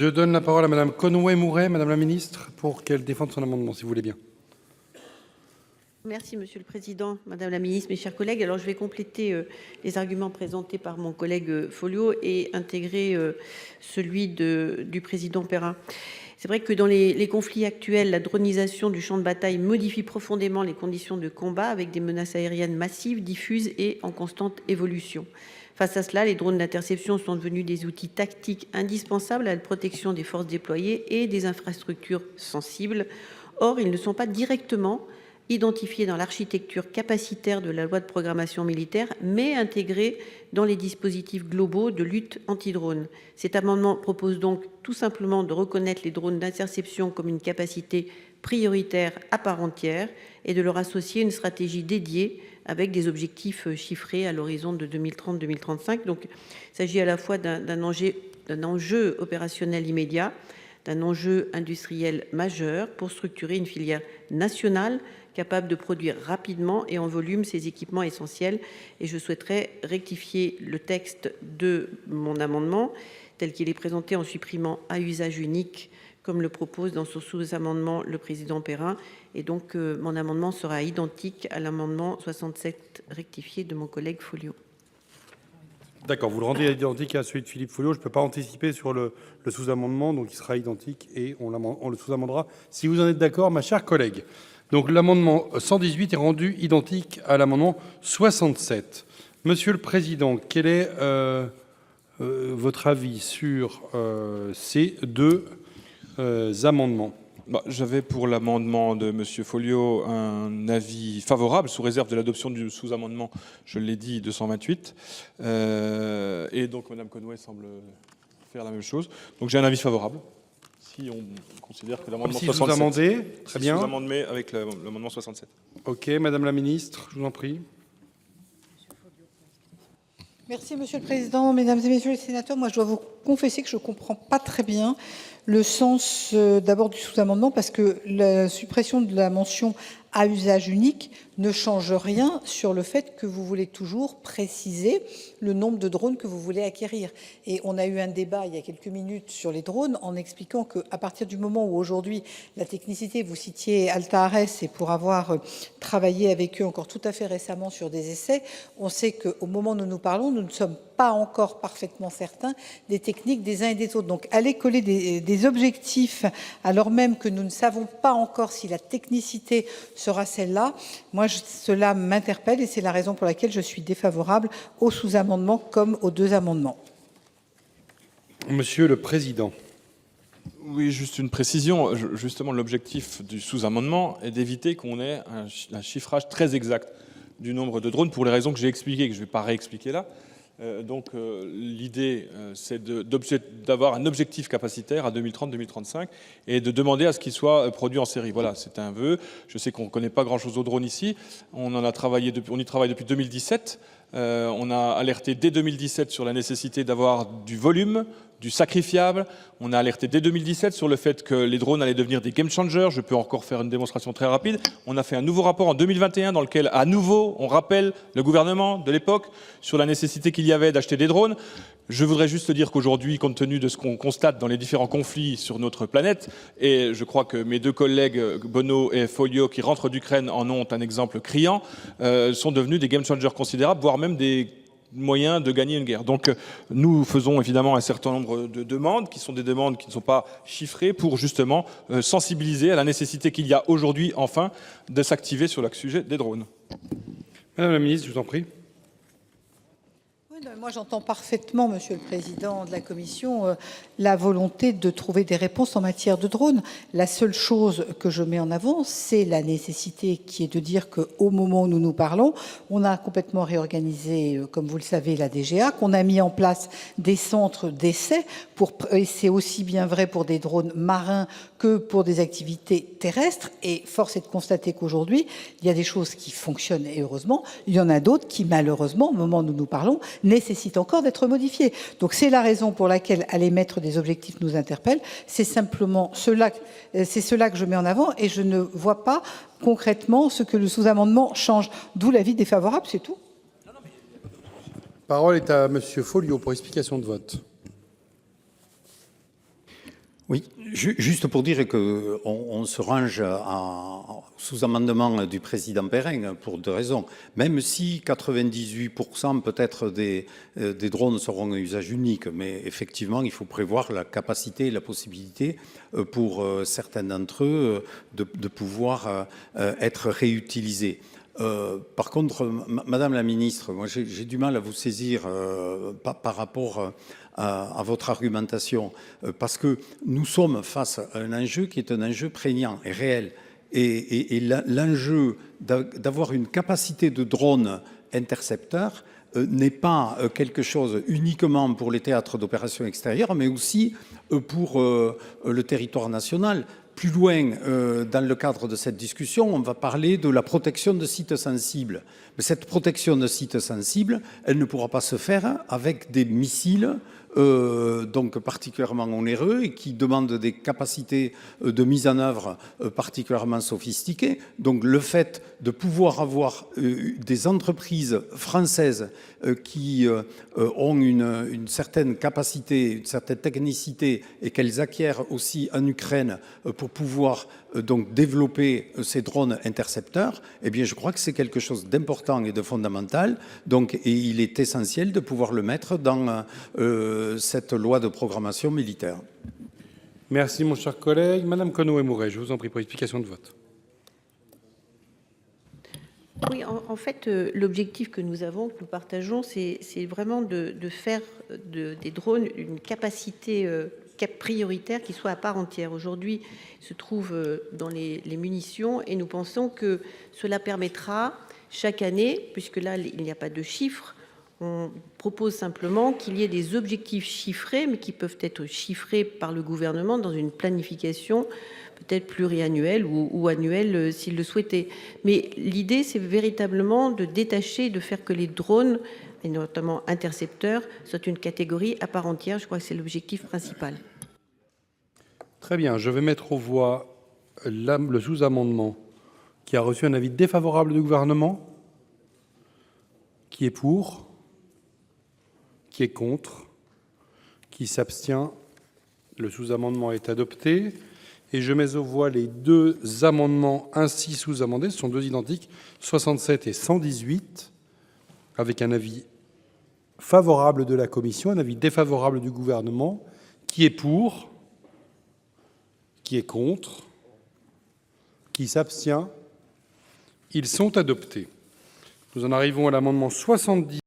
Je donne la parole à Madame Conway-Mouret, Madame la Ministre, pour qu'elle défende son amendement, si vous voulez bien. Merci Monsieur le Président, Madame la Ministre, mes chers collègues. Alors je vais compléter les arguments présentés par mon collègue Folliot et intégrer celui du Président Perrin. C'est vrai que dans les conflits actuels, la dronisation du champ de bataille modifie profondément les conditions de combat avec des menaces aériennes massives, diffuses et en constante évolution. Face à cela, les drones d'interception sont devenus des outils tactiques indispensables à la protection des forces déployées et des infrastructures sensibles. Or, ils ne sont pas directement identifiés dans l'architecture capacitaire de la loi de programmation militaire, mais intégrés dans les dispositifs globaux de lutte anti-drone. Cet amendement propose donc tout simplement de reconnaître les drones d'interception comme une capacité prioritaire à part entière et de leur associer une stratégie dédiée avec des objectifs chiffrés à l'horizon de 2030-2035. Donc, il s'agit à la fois d'un enjeu opérationnel immédiat, d'un enjeu industriel majeur pour structurer une filière nationale capable de produire rapidement et en volume ces équipements essentiels. Et je souhaiterais rectifier le texte de mon amendement tel qu'il est présenté en supprimant à usage unique, comme le propose dans son sous-amendement le président Perrin. Et donc, mon amendement sera identique à l'amendement 67 rectifié de mon collègue Folliot. D'accord, vous le rendez identique à celui de Philippe Folliot. Je ne peux pas anticiper sur le sous-amendement, donc il sera identique et on le sous-amendera si vous en êtes d'accord, ma chère collègue. Donc l'amendement 118 est rendu identique à l'amendement 67. Monsieur le Président, quel est votre avis sur ces deux amendements? J'avais pour l'amendement de M. Folliot un avis favorable, sous réserve de l'adoption du sous-amendement, je l'ai dit, 228. Et donc Mme Conway semble faire la même chose. Donc j'ai un avis favorable, si on considère que l'amendement 67... sous-amendé, très bien. Sous-amendé avec l'amendement 67. Ok, Madame la Ministre, je vous en prie. Merci Monsieur le Président, Mesdames et Messieurs les sénateurs. Moi, je dois vous confesser que je ne comprends pas très bien le sens d'abord du sous-amendement, parce que la suppression de la mention à usage unique ne change rien sur le fait que vous voulez toujours préciser le nombre de drones que vous voulez acquérir. Et on a eu un débat il y a quelques minutes sur les drones en expliquant qu'à partir du moment où aujourd'hui la technicité, vous citiez Alta Ares, et pour avoir travaillé avec eux encore tout à fait récemment sur des essais, on sait qu'au moment où nous parlons, nous ne sommes pas encore parfaitement certains des techniques des uns et des autres. Donc aller coller des objectifs alors même que nous ne savons pas encore si la technicité sera celle-là, moi cela m'interpelle et c'est la raison pour laquelle je suis défavorable au sous-amendement comme aux deux amendements. Monsieur le Président. Oui, juste une précision. Justement, l'objectif du sous-amendement est d'éviter qu'on ait un chiffrage très exact du nombre de drones pour les raisons que j'ai expliquées, que je ne vais pas réexpliquer là. L'idée, c'est d'avoir un objectif capacitaire à 2030-2035 et de demander à ce qu'il soit produit en série. Voilà, c'est un vœu. Je sais qu'on ne connaît pas grand-chose au drone ici. On y travaille depuis 2017. On a alerté dès 2017 sur la nécessité d'avoir du volume, du sacrifiable. On a alerté dès 2017 sur le fait que les drones allaient devenir des game changers. Je peux encore faire une démonstration très rapide. On a fait un nouveau rapport en 2021 dans lequel, à nouveau, on rappelle le gouvernement de l'époque sur la nécessité qu'il y avait d'acheter des drones. Je voudrais juste dire qu'aujourd'hui, compte tenu de ce qu'on constate dans les différents conflits sur notre planète, et je crois que mes deux collègues Bono et Folliot qui rentrent d'Ukraine en ont un exemple criant, sont devenus des game changers considérables, voire même des moyens de gagner une guerre. Donc nous faisons évidemment un certain nombre de demandes qui sont des demandes qui ne sont pas chiffrées pour justement sensibiliser à la nécessité qu'il y a aujourd'hui enfin de s'activer sur le sujet des drones. Madame la Ministre, je vous en prie. Moi, j'entends parfaitement, Monsieur le Président de la Commission, la volonté de trouver des réponses en matière de drones. La seule chose que je mets en avant, c'est la nécessité qui est de dire qu'au moment où nous nous parlons, on a complètement réorganisé, comme vous le savez, la DGA, qu'on a mis en place des centres d'essai, et c'est aussi bien vrai pour des drones marins que pour des activités terrestres. Et force est de constater qu'aujourd'hui, il y a des choses qui fonctionnent, et heureusement, il y en a d'autres qui, malheureusement, au moment où nous nous parlons, nécessite encore d'être modifié. Donc c'est la raison pour laquelle aller mettre des objectifs nous interpelle. C'est simplement cela que je mets en avant et je ne vois pas concrètement ce que le sous-amendement change. D'où l'avis défavorable, c'est tout. La parole est à Monsieur Folliot pour explication de vote. Oui, juste pour dire qu'on se range en sous-amendement du président Perrin pour deux raisons. Même si 98% peut-être des drones seront à usage unique, mais effectivement, il faut prévoir la capacité et la possibilité pour certains d'entre eux de pouvoir être réutilisés. Par contre, Madame la Ministre, moi j'ai du mal à vous saisir par rapport à votre argumentation, parce que nous sommes face à un enjeu qui est un enjeu prégnant et réel. Et l'enjeu d'avoir une capacité de drone intercepteur n'est pas quelque chose uniquement pour les théâtres d'opérations extérieures, mais aussi pour le territoire national. Plus loin, dans le cadre de cette discussion, on va parler de la protection de sites sensibles. Mais cette protection de sites sensibles, elle ne pourra pas se faire avec des missiles donc particulièrement onéreux et qui demandent des capacités de mise en œuvre particulièrement sophistiquées. Donc le fait de pouvoir avoir des entreprises françaises qui ont une certaine capacité, une certaine technicité et qu'elles acquièrent aussi en Ukraine pour pouvoir donc développer ces drones intercepteurs, eh bien je crois que c'est quelque chose d'important et de fondamental. Donc, et il est essentiel de pouvoir le mettre dans cette loi de programmation militaire. Merci mon cher collègue. Madame Conway-Mouret, je vous en prie pour explication de vote. Oui, en fait, l'objectif que nous avons, que nous partageons, c'est vraiment de faire des drones une capacité prioritaire qui soit à part entière. Aujourd'hui, se trouve dans les munitions et nous pensons que cela permettra chaque année, puisque là, il n'y a pas de chiffres, on propose simplement qu'il y ait des objectifs chiffrés, mais qui peuvent être chiffrés par le gouvernement dans une planification peut-être pluriannuelle ou annuelle s'il le souhaitait. Mais l'idée, c'est véritablement de détacher, de faire que les drones, et notamment intercepteurs, soient une catégorie à part entière. Je crois que c'est l'objectif principal. Très bien, je vais mettre aux voix le sous-amendement qui a reçu un avis défavorable du gouvernement. Qui est pour? Qui est contre? Qui s'abstient? Le sous-amendement est adopté. Et je mets aux voix les deux amendements ainsi sous-amendés. Ce sont deux identiques, 67 et 118, avec un avis favorable de la commission, un avis défavorable du gouvernement. Qui est pour? Qui est contre? Qui s'abstient? Ils sont adoptés. Nous en arrivons à l'amendement 78.